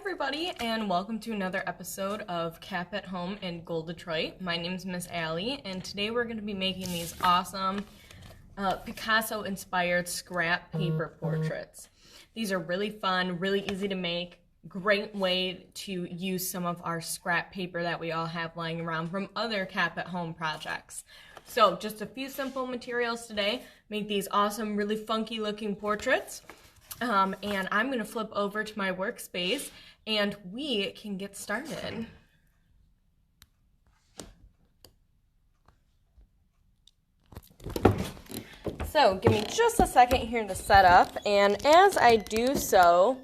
everybody, and welcome to another episode of Cap at Home in Gold Detroit. My name is Miss Allie, and today we're going to be making these awesome Picasso-inspired scrap paper portraits. These are really fun, really easy to make, great way to use some of our scrap paper that we all have lying around from other Cap at Home projects. So just a few simple materials today, make these awesome, really funky looking portraits. And I'm going to flip over to my workspace and we can get started. So give me just a second here to set up, and as I do so,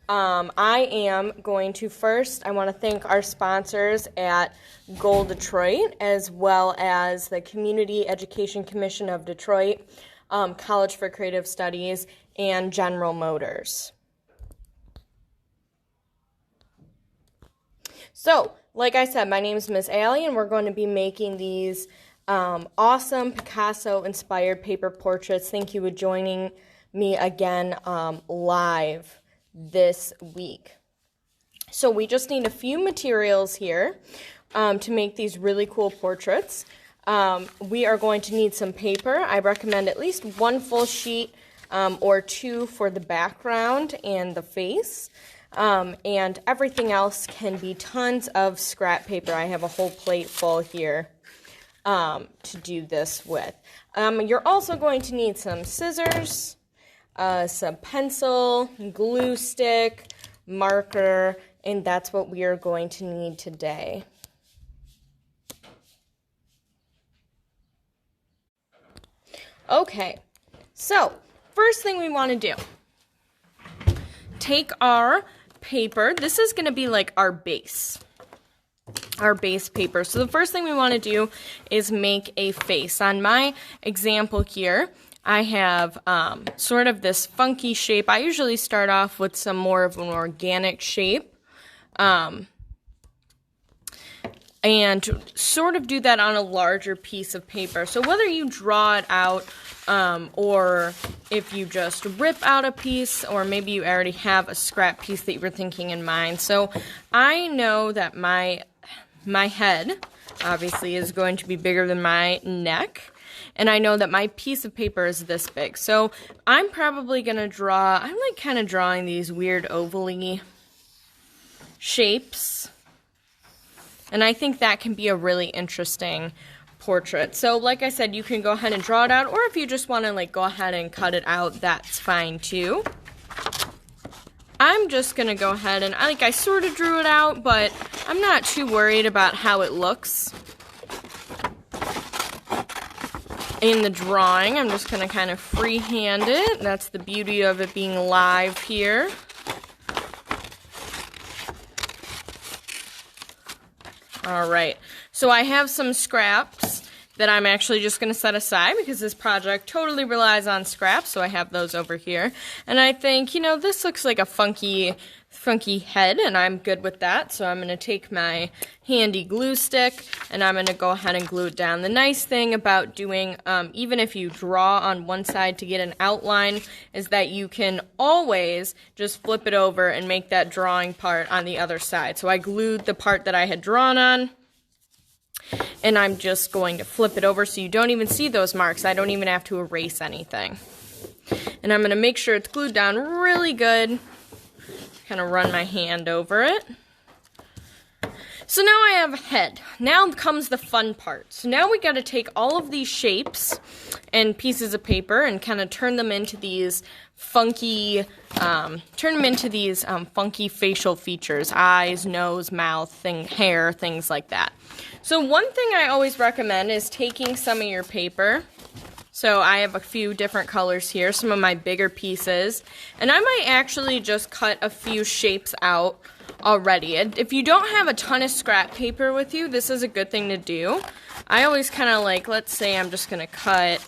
I am going to first, I want to thank our sponsors at Gold Detroit, as well as the Community Education Commission of Detroit, College for Creative Studies, and General Motors. So, like I said, my name is Miss Allie, and we're going to be making these awesome Picasso-inspired paper portraits. Thank you for joining me again live this week. So we just need a few materials here to make these really cool portraits. We are going to need some paper. I recommend at least one full sheet or two for the background and the face. And everything else can be tons of scrap paper. I have a whole plate full here to do this with. You're also going to need some scissors, some pencil, glue stick, marker, and that's what we are going to need today. Okay, so first thing we want to do, take our paper. This is going to be like our base paper. So the first thing we want to do is make a face. On my example here, I have sort of this funky shape. I usually start off with some more of an organic shape. And sort of do that on a larger piece of paper. So whether you draw it out or if you just rip out a piece, or maybe you already have a scrap piece that you were thinking in mind. So I know that my head obviously is going to be bigger than my neck, and I know that my piece of paper is this big. So I'm probably going to draw, I'm like kind of drawing these weird oval-y shapes. And I think that can be a really interesting portrait. So like I said, you can go ahead and draw it out, or if you just want to like go ahead and cut it out, that's fine too. I'm just going to go ahead and, I sort of drew it out, but I'm not too worried about how it looks in the drawing. I'm just going to kind of freehand it. That's the beauty of it being live here. All right, so I have some scraps that I'm actually just going to set aside because this project totally relies on scraps, so I have those over here. And I think, you know, this looks like a funky head, and I'm good with that. So I'm going to take my handy glue stick, and I'm going to go ahead and glue it down. The nice thing about doing, even if you draw on one side to get an outline, is that you can always just flip it over and make that drawing part on the other side. So I glued the part that I had drawn on, and I'm just going to flip it over so you don't even see those marks. I don't even have to erase anything. And I'm going to make sure it's glued down really good. Kind of run my hand over it. So now I have a head. Now comes the fun part. So now we got to take all of these shapes and pieces of paper and kind of turn them into these funky, funky facial features: eyes, nose, mouth, hair, things like that. So one thing I always recommend is taking some of your paper. So I have a few different colors here, some of my bigger pieces, and I might actually just cut a few shapes out already. If you don't have a ton of scrap paper with you, this is a good thing to do. I always kind of like, let's say I'm just going to cut,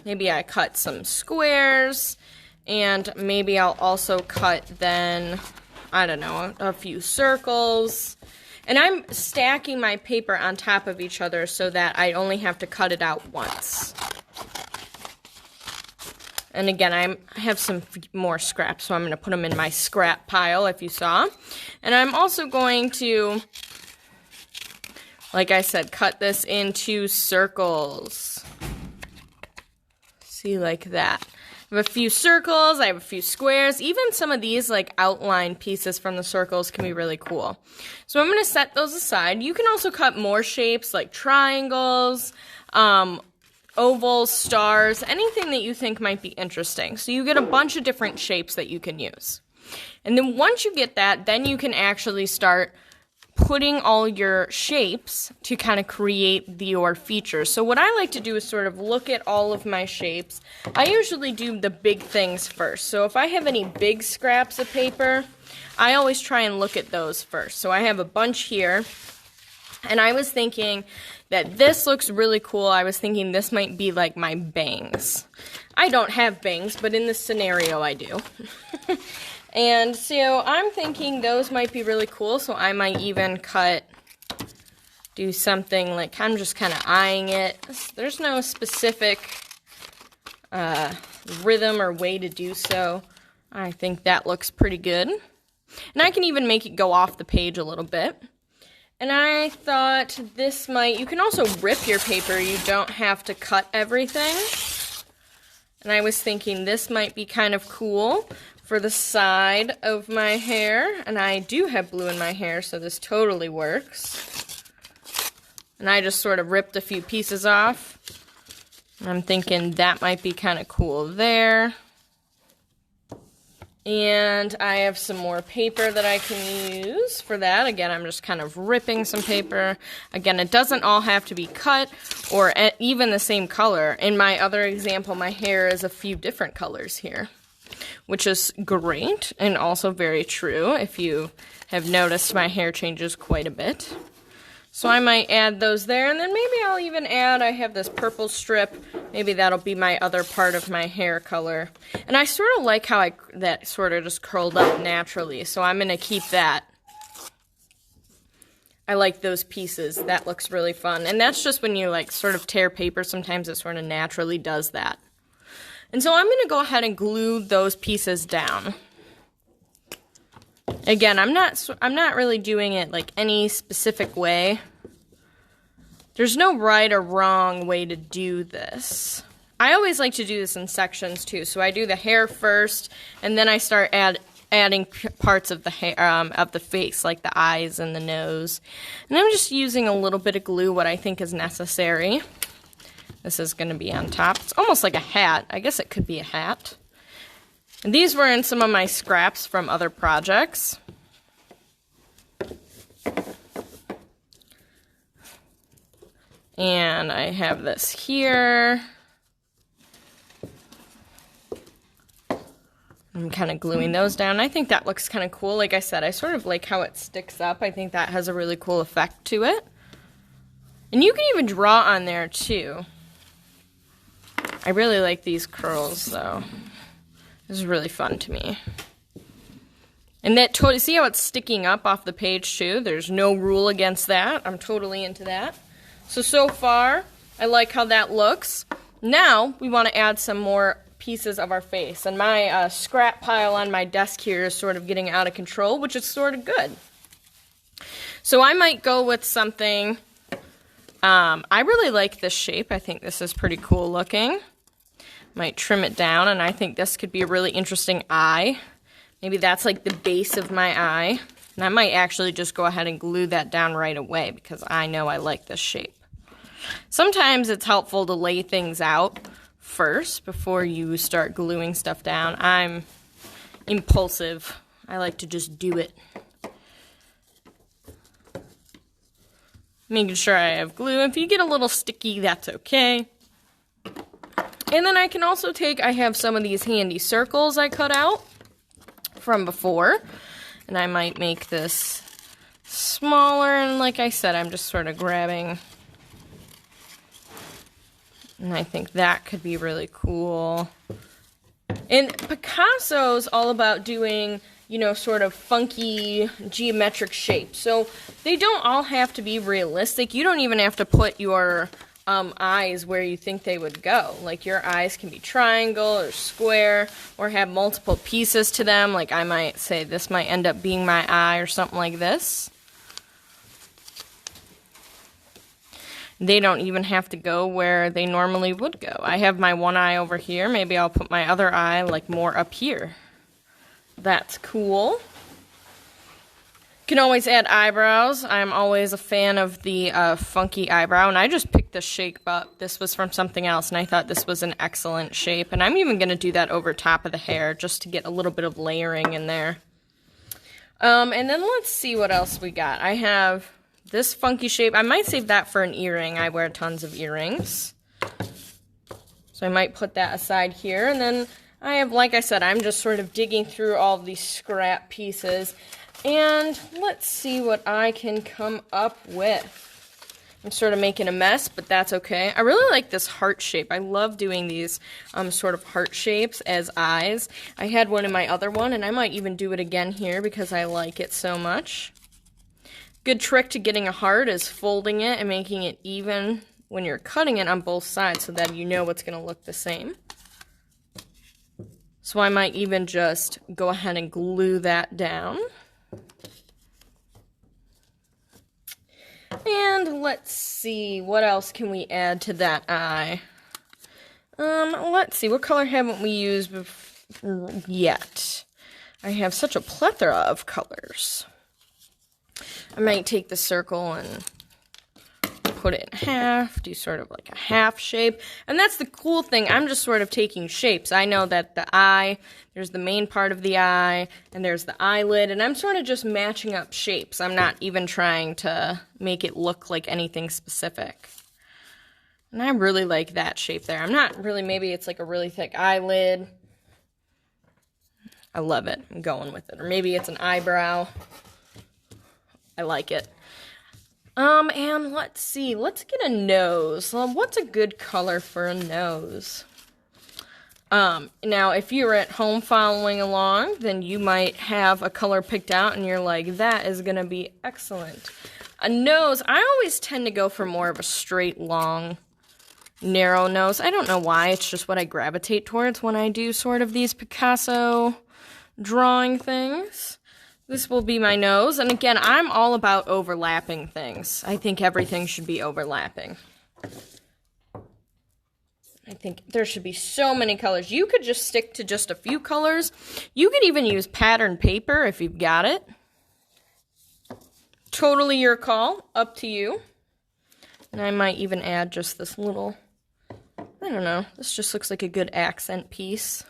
maybe I cut some squares, and maybe I'll also cut then, I don't know, a few circles. And I'm stacking my paper on top of each other so that I only have to cut it out once. And again, I have some more scraps, so I'm going to put them in my scrap pile, if you saw. And I'm also going to, like I said, cut this into circles. See, like that. I have a few circles, I have a few squares. Even some of these, like, outline pieces from the circles can be really cool. So I'm going to set those aside. You can also cut more shapes, like triangles, ovals, stars, anything that you think might be interesting. So you get a bunch of different shapes that you can use. And then once you get that, then you can actually start putting all your shapes to kind of create your features. So what I like to do is sort of look at all of my shapes. I usually do the big things first. So if I have any big scraps of paper, I always try and look at those first. So I have a bunch here, and I was thinking that this looks really cool. I was thinking this might be like my bangs. I don't have bangs, but in this scenario I do. And so I'm thinking those might be really cool, so I might even do something like, I'm just kind of eyeing it. There's no specific rhythm or way to do so. I think that looks pretty good. And I can even make it go off the page a little bit. And I thought this might, you can also rip your paper, you don't have to cut everything. And I was thinking this might be kind of cool for the side of my hair, and I do have blue in my hair, so this totally works. And I just sort of ripped a few pieces off. And I'm thinking that might be kind of cool there. And I have some more paper that I can use for that. Again, I'm just kind of ripping some paper. Again, it doesn't all have to be cut or even the same color. In my other example, my hair is a few different colors here, which is great and also very true. If you have noticed, my hair changes quite a bit. So I might add those there, and then maybe I'll even add, I have this purple strip, maybe that'll be my other part of my hair color. And I sort of like how that sort of just curled up naturally, so I'm going to keep that. I like those pieces, that looks really fun. And that's just when you like sort of tear paper, sometimes it sort of naturally does that. And so I'm going to go ahead and glue those pieces down. Again, I'm not really doing it like any specific way. There's no right or wrong way to do this. I always like to do this in sections too. So I do the hair first, and then I start adding parts of the hair, of the face, like the eyes and the nose. And I'm just using a little bit of glue, what I think is necessary. This is going to be on top. It's almost like a hat. I guess it could be a hat. And these were in some of my scraps from other projects. And I have this here. I'm kind of gluing those down. I think that looks kind of cool. Like I said, I sort of like how it sticks up. I think that has a really cool effect to it. And you can even draw on there too. I really like these curls though. This is really fun to me. And that totally, see how it's sticking up off the page too? There's no rule against that. I'm totally into that. So far, I like how that looks. Now, we want to add some more pieces of our face. And my scrap pile on my desk here is sort of getting out of control, which is sort of good. So I might go with something, I really like this shape. I think this is pretty cool looking. Might trim it down, and I think this could be a really interesting eye. Maybe that's like the base of my eye. And I might actually just go ahead and glue that down right away because I know I like this shape. Sometimes it's helpful to lay things out first before you start gluing stuff down. I'm impulsive. I like to just do it. Making sure I have glue. If you get a little sticky, that's okay. And then I can also I have some of these handy circles I cut out from before. And I might make this smaller. And like I said, I'm just sort of grabbing. And I think that could be really cool. And Picasso's all about doing, you know, sort of funky geometric shapes. So they don't all have to be realistic. You don't even have to put your eyes where you think they would go. Like your eyes can be triangle or square or have multiple pieces to them. Like I might say this might end up being my eye or something like this. They don't even have to go where they normally would go. I have my one eye over here. Maybe I'll put my other eye like more up here. That's cool. You can always add eyebrows. I'm always a fan of the funky eyebrow, and I just picked this shape up. This was from something else, and I thought this was an excellent shape. And I'm even going to do that over top of the hair just to get a little bit of layering in there. And then let's see what else we got. I have this funky shape. I might save that for an earring. I wear tons of earrings. So I might put that aside here. And then I have, like I said, I'm just sort of digging through all of these scrap pieces. And let's see what I can come up with. I'm sort of making a mess, but that's okay. I really like this heart shape. I love doing these sort of heart shapes as eyes. I had one in my other one, and I might even do it again here because I like it so much. Good trick to getting a heart is folding it and making it even when you're cutting it on both sides so that you know it's going to look the same. So I might even just go ahead and glue that down. And let's see, what else can we add to that eye? Let's see, what color haven't we used yet? I have such a plethora of colors. I might take the circle and put it in half, do sort of like a half shape. And that's the cool thing, I'm just sort of taking shapes. I know that the eye, there's the main part of the eye, and there's the eyelid, and I'm sort of just matching up shapes. I'm not even trying to make it look like anything specific. And I really like that shape there. I'm not really, maybe it's like a really thick eyelid. I love it, I'm going with it. Or maybe it's an eyebrow. I like it. And let's see, let's get a nose. What's a good color for a nose? Now, if you're at home following along, then you might have a color picked out and you're like, that is going to be excellent. A nose, I always tend to go for more of a straight, long, narrow nose. I don't know why, it's just what I gravitate towards when I do sort of these Picasso drawing things. This will be my nose, and again, I'm all about overlapping things. I think everything should be overlapping. I think there should be so many colors. You could just stick to just a few colors. You could even use pattern paper if you've got it. Totally your call, up to you. And I might even add just this little, I don't know, this just looks like a good accent piece.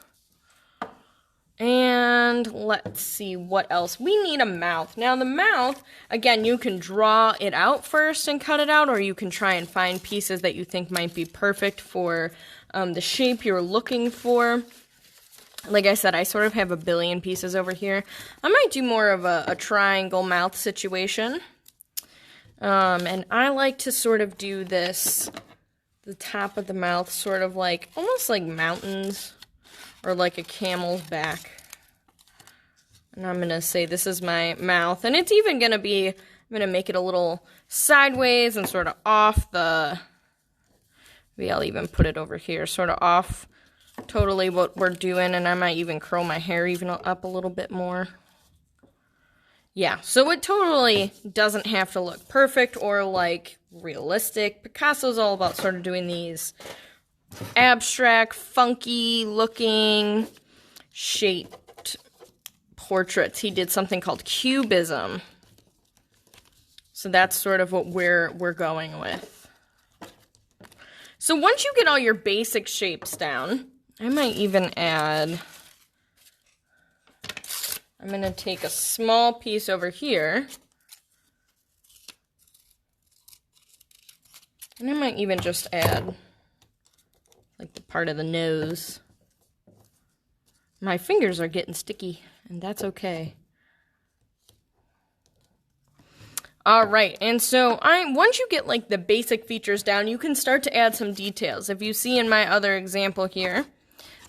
And let's see what else. We need a mouth. Now the mouth, again, you can draw it out first and cut it out, or you can try and find pieces that you think might be perfect for the shape you're looking for. Like I said, I sort of have a billion pieces over here. I might do more of a triangle mouth situation. And I like to sort of do this, the top of the mouth, sort of like, almost like mountains. Or like a camel's back. And I'm going to say this is my mouth. And it's even going to be, I'm going to make it a little sideways and sort of off the, maybe I'll even put it over here, sort of off totally what we're doing. And I might even curl my hair even up a little bit more. Yeah, so it totally doesn't have to look perfect or like realistic. Picasso's all about sort of doing these abstract, funky looking, shaped portraits. He did something called cubism. So that's sort of what we're going with. So once you get all your basic shapes down, I might even add, I'm going to take a small piece over here. And I might even just add like the part of the nose. My fingers are getting sticky, and that's okay. All right, and so once you get like the basic features down, you can start to add some details. If you see in my other example here,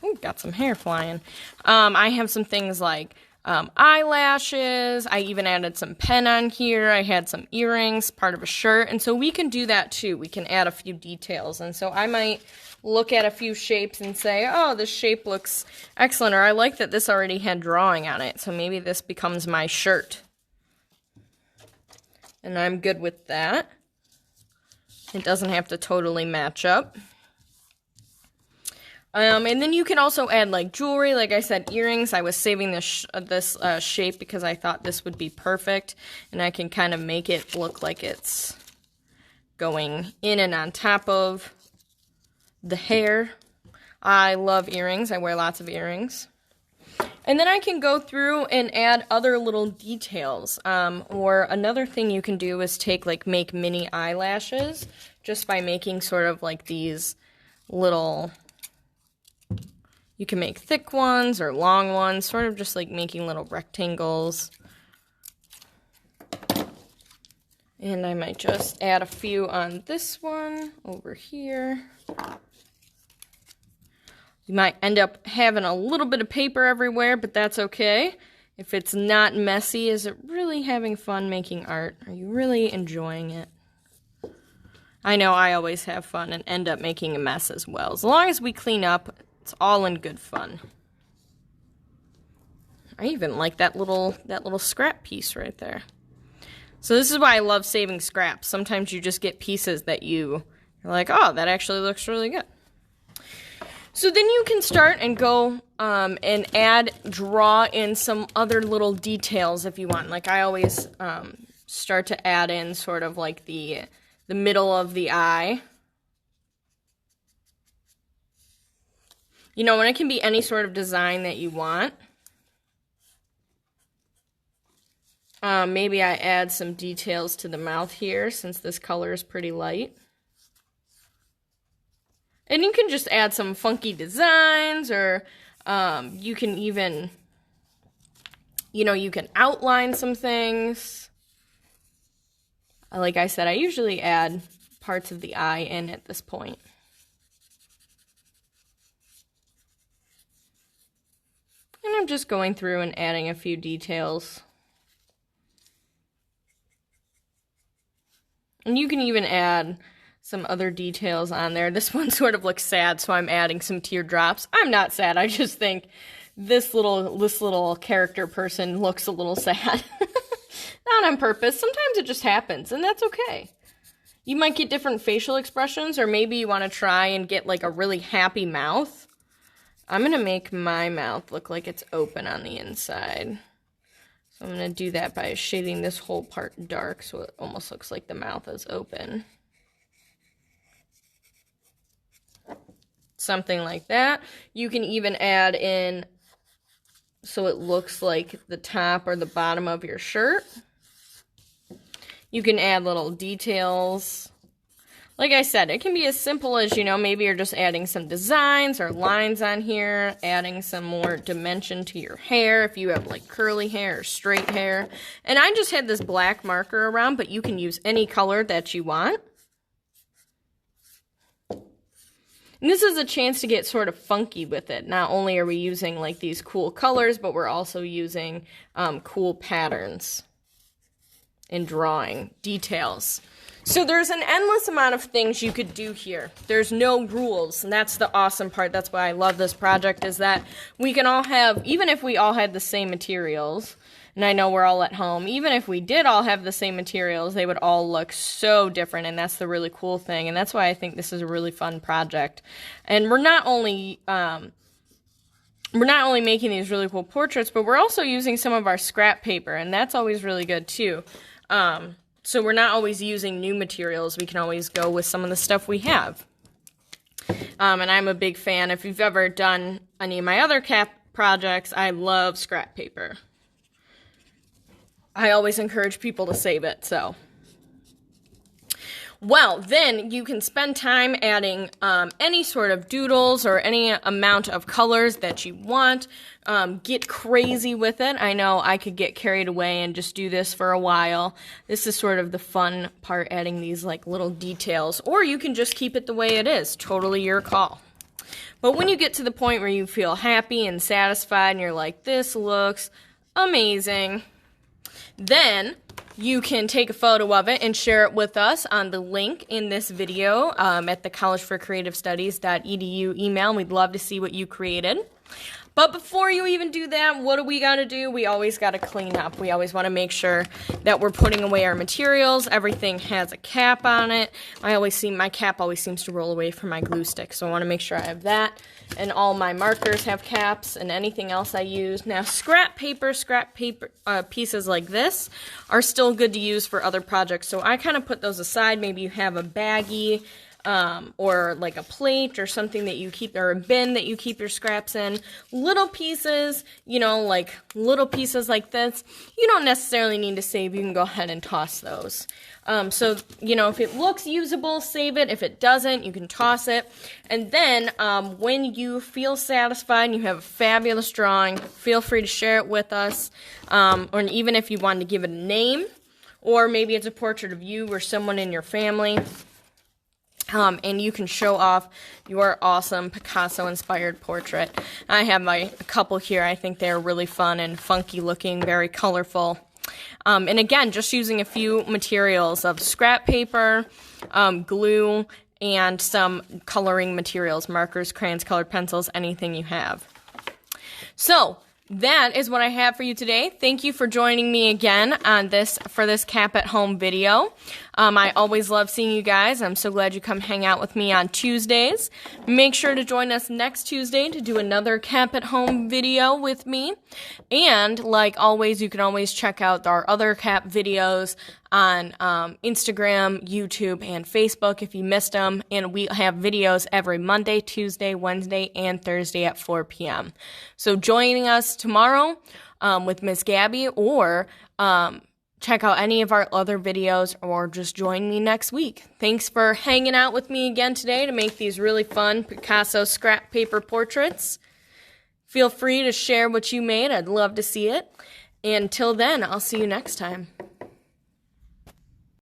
ooh, got some hair flying. I have some things like eyelashes. I even added some pen on here. I had some earrings, part of a shirt. And so we can do that too. We can add a few details. And so I might look at a few shapes and say, oh, this shape looks excellent, or I like that this already had drawing on it, so maybe this becomes my shirt. And I'm good with that. It doesn't have to totally match up. And then you can also add like jewelry, like I said, earrings. I was saving this shape because I thought this would be perfect, and I can kind of make it look like it's going in and on top of the hair. I love earrings. I wear lots of earrings. And then I can go through and add other little details. Or another thing you can do is make mini eyelashes just by making sort of like these little, you can make thick ones or long ones, sort of just like making little rectangles. And I might just add a few on this one over here. You might end up having a little bit of paper everywhere, but that's okay. If it's not messy, is it really having fun making art? Are you really enjoying it? I know I always have fun and end up making a mess as well. As long as we clean up, it's all in good fun. I even like that little scrap piece right there. So this is why I love saving scraps. Sometimes you just get pieces that you're like, oh, that actually looks really good. So then you can start and go and draw in some other little details if you want. Like I always start to add in sort of like the middle of the eye. You know, and it can be any sort of design that you want. Maybe I add some details to the mouth here since this color is pretty light. And you can just add some funky designs, or you can even, you can outline some things. Like I said, I usually add parts of the eye in at this point. And I'm just going through and adding a few details. And you can even add some other details on there. This one sort of looks sad, so I'm adding some teardrops. I'm not sad. I just think this little character person looks a little sad. Not on purpose. Sometimes it just happens, and that's okay. You might get different facial expressions, or maybe you want to try and get like a really happy mouth. I'm going to make my mouth look like it's open on the inside. So I'm going to do that by shading this whole part dark so it almost looks like the mouth is open. Something like that. You can even add in so it looks like the top or the bottom of your shirt. You can add little details. Like I said, it can be as simple as, maybe you're just adding some designs or lines on here, adding some more dimension to your hair if you have like curly hair or straight hair. And I just had this black marker around, but you can use any color that you want. And this is a chance to get sort of funky with it. Not only are we using like these cool colors, but we're also using cool patterns in drawing details. So there's an endless amount of things you could do here. There's no rules, and that's the awesome part. That's why I love this project, is that we can all have, even if we all had the same materials, and I know we're all at home, even if we did all have the same materials, they would all look so different, and that's the really cool thing, and that's why I think this is a really fun project. And we're not only making these really cool portraits, but we're also using some of our scrap paper, and that's always really good too. So we're not always using new materials. We can always go with some of the stuff we have. And I'm a big fan. If you've ever done any of my other cap projects, I love scrap paper. I always encourage people to save it, so. Well, then you can spend time adding any sort of doodles or any amount of colors that you want. Get crazy with it. I know I could get carried away and just do this for a while. This is sort of the fun part, adding these like little details. Or you can just keep it the way it is. Totally your call. But when you get to the point where you feel happy and satisfied and you're like, this looks Amazing. Then you can take a photo of it and share it with us on the link in this video at the collegeforcreativestudies.edu email. We'd love to see what you created. But before you even do that, what do we got to do? We always got to clean up. We always want to make sure that we're putting away our materials. Everything has a cap on it. My cap always seems to roll away from my glue stick, so I want to make sure I have that. And all my markers have caps and anything else I use. Now, scrap paper pieces like this are still good to use for other projects, so I kind of put those aside. Maybe you have a baggie or like a plate or something that you keep, or a bin that you keep your scraps in. Little pieces, like little pieces like this, you don't necessarily need to save. You can go ahead and toss those. So, if it looks usable, save it. If it doesn't, you can toss it. And then when you feel satisfied and you have a fabulous drawing, feel free to share it with us. Or even if you wanted to give it a name, or maybe it's a portrait of you or someone in your family. And you can show off your awesome Picasso-inspired portrait. I have a couple here. I think they're really fun and funky looking, very colorful. And again, just using a few materials of scrap paper, glue, and some coloring materials, markers, crayons, colored pencils, anything you have. So, that is what I have for you today. Thank you for joining me again on this Cap at Home video. I always love seeing you guys. I'm so glad you come hang out with me on Tuesdays. Make sure to join us next Tuesday to do another Cap at Home video with me. And like always, you can always check out our other cap videos on Instagram, YouTube, and Facebook if you missed them. And we have videos every Monday, Tuesday, Wednesday, and Thursday at 4 p.m. So joining us tomorrow with Miss Gabby, or check out any of our other videos, or just join me next week. Thanks for hanging out with me again today to make these really fun Picasso scrap paper portraits. Feel free to share what you made. I'd love to see it. And until then, I'll see you next time.